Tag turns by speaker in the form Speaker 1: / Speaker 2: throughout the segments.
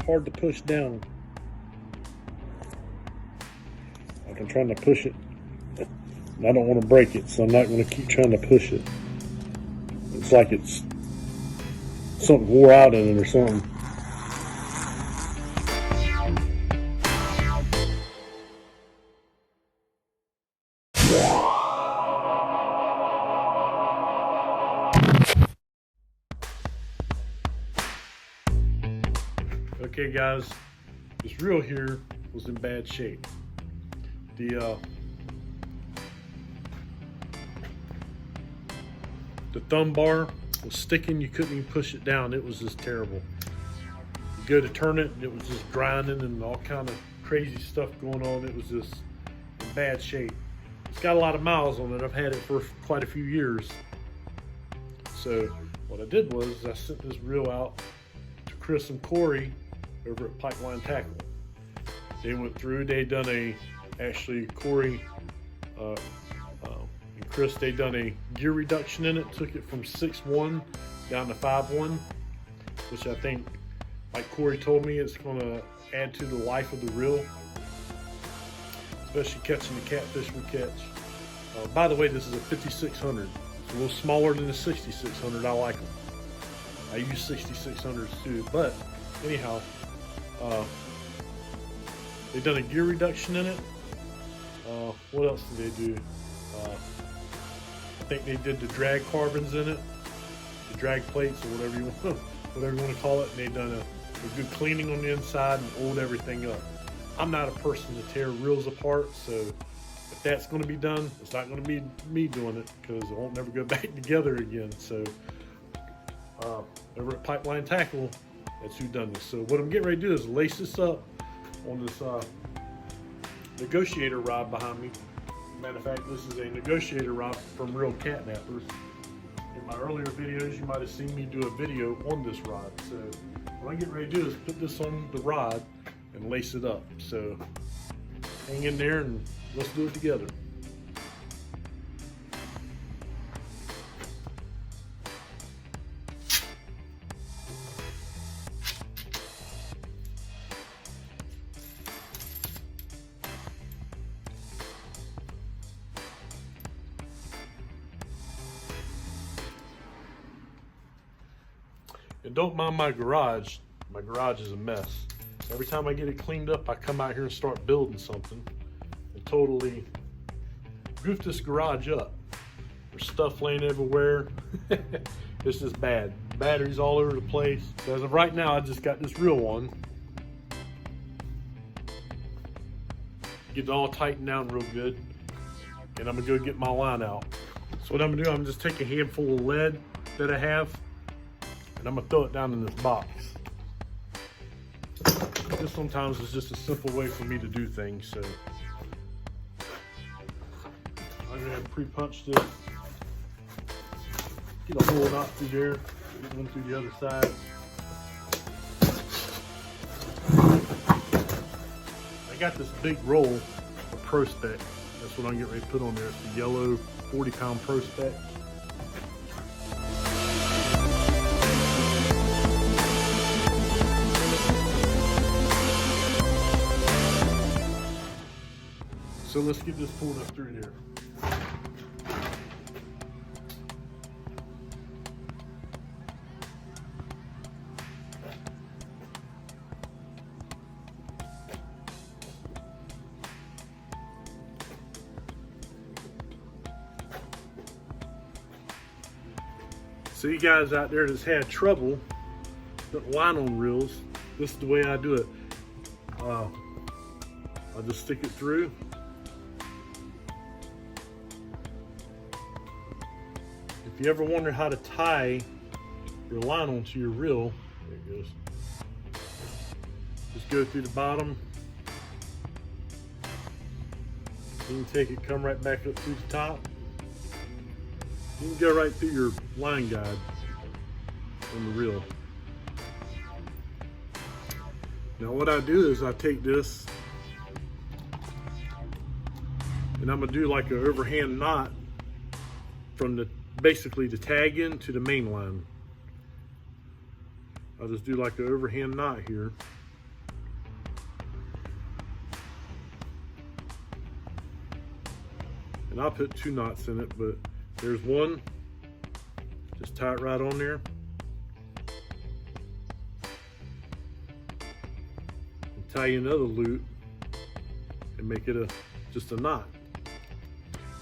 Speaker 1: hard to push down. Like I'm trying to push it. I don't want to break it, so I'm not going to keep trying to push it. It's like it's something wore out in it or something. Okay guys, this reel here was in bad shape. The thumb bar was sticking, you couldn't even push it down. It was just terrible. You go to turn it and it was just grinding and all kind of crazy stuff going on. It was just in bad shape. It's got a lot of miles on it. I've had it for quite a few years. So what I did was I sent this reel out to Chris and Corey over at Pipeline Tackle. They went through, they done actually Corey and Chris, they done a gear reduction in it, took it from 6.1 down to 5.1, which I think, like Corey told me, it's gonna add to the life of the reel, especially catching the catfish we catch. By the way, this is a 5600. It's a little smaller than the 6600. I like them. I use 6600s too, but anyhow, they've done a gear reduction in it. What else did they do? I think they did the drag carbons in it, the drag plates or whatever you want to call it. And they've done a good cleaning on the inside and oiled everything up. I'm not a person to tear reels apart, so if that's going to be done, it's not going to be me doing it because it won't never go back together again. So over at Pipeline Tackle, that's who done this. So what I'm getting ready to do is lace this up on this negotiator rod behind me. Matter of fact, this is a negotiator rod from Real Catnappers. In my earlier videos, you might have seen me do a video on this rod. So what I'm getting ready to do is put this on the rod and lace it up. So hang in there and let's do it together. And don't mind my garage. My garage is a mess. Every time I get it cleaned up, I come out here and start building something and totally goof this garage up. There's stuff laying everywhere. It's just bad. Batteries all over the place. So as of right now, I just got this reel on. Get it all tightened down real good. And I'm gonna go get my line out. So what I'm gonna do, I'm just take a handful of lead that I have, and I'm gonna throw it down in this box. This sometimes is just a simple way for me to do things, so I'm gonna pre-punch this, get a hole out through there, get one through the other side. I got this big roll of Pro-Spec. That's what I'm getting ready to put on there. It's the yellow 40-pound Pro-Spec. So let's get this pulled up through there. So you guys out there that's had trouble putting line on reels, this is the way I do it. I'll just stick it through. If you ever wonder how to tie your line onto your reel, there it goes. Just go through the bottom. You can take it, come right back up through the top. You can go right through your line guide on the reel. Now what I do is I take this and I'm gonna do like an overhand knot from the basically the tag end to the main line. I'll just do like an overhand knot here. And I'll put 2 knots in it, but there's one. Just tie it right on there. And tie you another loop and make it just a knot.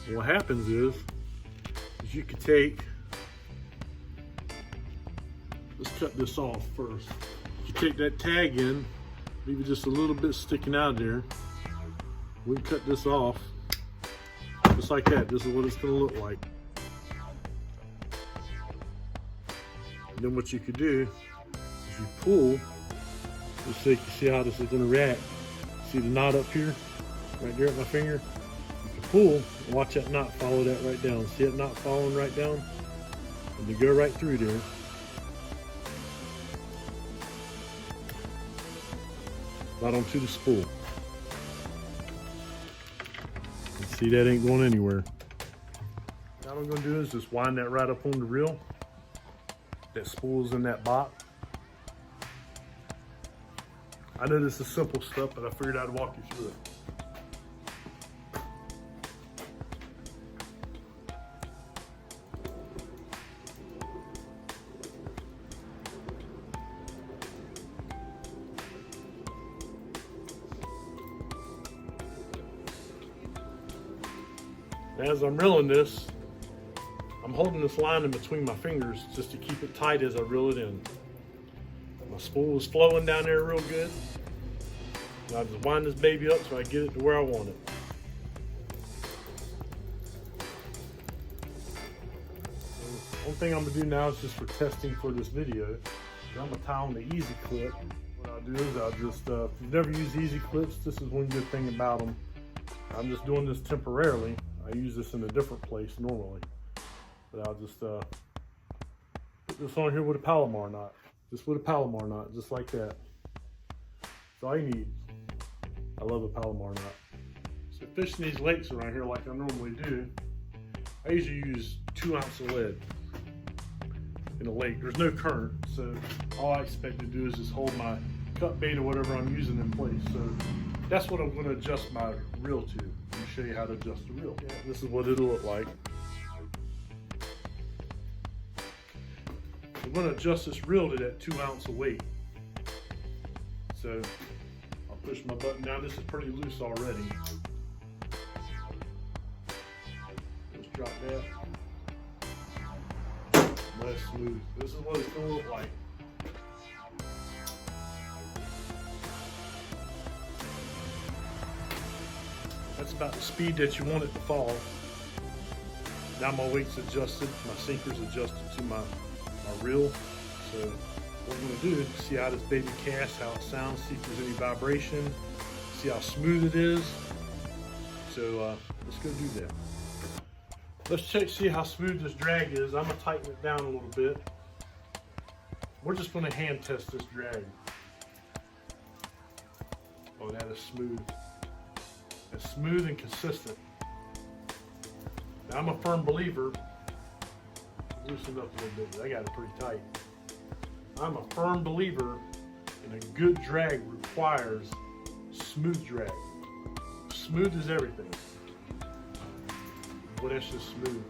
Speaker 1: And what happens is you could take, let's cut this off first. You take that tag in, leave it just a little bit sticking out there. We can cut this off just like that. This is what it's going to look like. And then what you could do is you pull, just so you can see how this is going to react. See the knot up here, right there at my finger? You can pull and watch that knot follow that right down. See that knot following right down? And you go right through there. Right onto the spool. And see, that ain't going anywhere. Now what I'm gonna do is just wind that right up on the reel. That spool's in that box. I know this is simple stuff, but I figured I'd walk you through it. As I'm reeling this, I'm holding this line in between my fingers just to keep it tight as I reel it in. My spool is flowing down there real good. And I just wind this baby up so I get it to where I want it. One thing I'm gonna do now is just for testing for this video, I'm gonna tie on the Easy Clip. What I'll do is I'll just, if you've never used Easy Clips, this is one good thing about them. I'm just doing this temporarily. I use this in a different place normally, but I'll just put this on here with a Palomar knot, just with a Palomar knot, just like that. That's all you need. I love a Palomar knot. So fishing these lakes around here like I normally do, I usually use 2 ounces of lead in a lake. There's no current, so all I expect to do is just hold my cut bait or whatever I'm using in place. So that's what I'm going to adjust my reel to. Let me show you how to adjust the reel. Yeah, this is what it'll look like. I'm going to adjust this reel to that 2 ounce of weight. So I'll push my button down. This is pretty loose already. Just drop that. Nice smooth. This is what it's going to look like. That's about the speed that you want it to fall. Now my weight's adjusted, my sinker's adjusted to my reel. So what we're gonna do is see how this baby casts, how it sounds, see if there's any vibration, see how smooth it is. So let's go do that. Let's see how smooth this drag is. I'm gonna tighten it down a little bit. We're just gonna hand test this drag. Oh, that is smooth. It's smooth and consistent. Now, I'm a firm believer. Loosen up a little bit. I got it pretty tight. I'm a firm believer in a good drag requires smooth drag. Smooth is everything. Well, that's just smooth.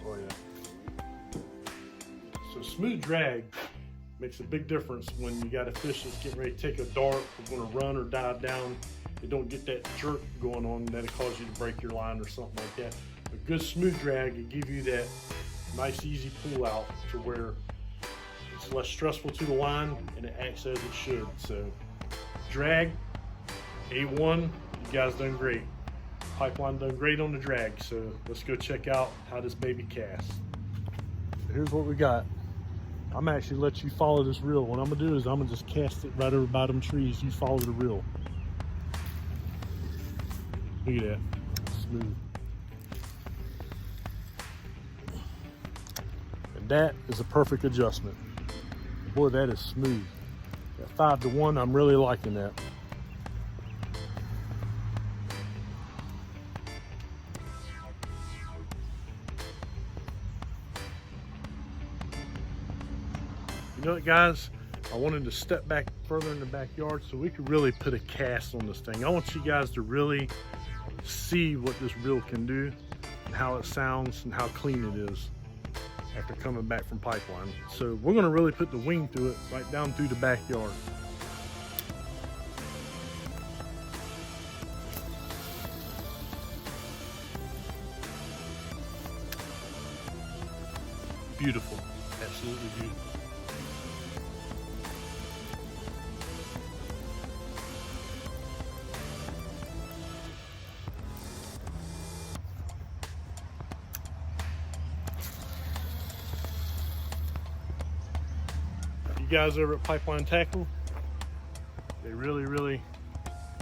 Speaker 1: Oh yeah. So smooth drag makes a big difference when you got a fish that's getting ready to take a dart or going to run or dive down. You don't get that jerk going on that'll cause you to break your line or something like that. A good smooth drag will give you that nice easy pull out to where it's less stressful to the line and it acts as it should. So drag, A1, you guys done great. Pipeline done great on the drag. So let's go check out how this baby casts. Here's what we got. I'm actually let you follow this reel. What I'm gonna do is I'm gonna just cast it right over by them trees. You follow the reel. Look at that, smooth. And that is a perfect adjustment. Boy, that is smooth. At 5 to 1, I'm really liking that. You know what, guys? I wanted to step back further in the backyard so we could really put a cast on this thing. I want you guys to really see what this reel can do and how it sounds and how clean it is after coming back from pipeline. So we're gonna really put the wing through it right down through the backyard. Beautiful, absolutely beautiful. You guys over at Pipeline Tackle, they really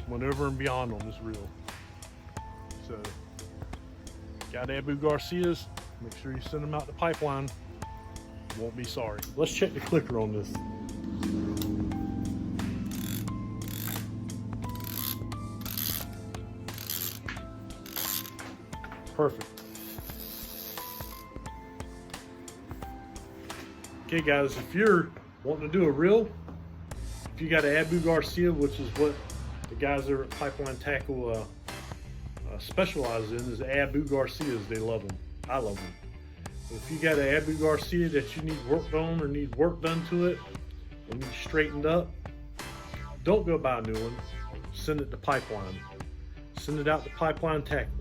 Speaker 1: went over and beyond on this reel. So, got Abu Garcias, make sure you send them out to Pipeline. Won't be sorry. Let's check the clicker on this. Perfect. Okay guys, if you're wanting to do a reel, if you got an Abu Garcia, which is what the guys over at Pipeline Tackle specialize in, is Abu Garcias. They love them. I love them. If you got an Abu Garcia that you need worked on or need work done to it, or need straightened up, don't go buy a new one. Send it to Pipeline. Send it out to Pipeline Tackle.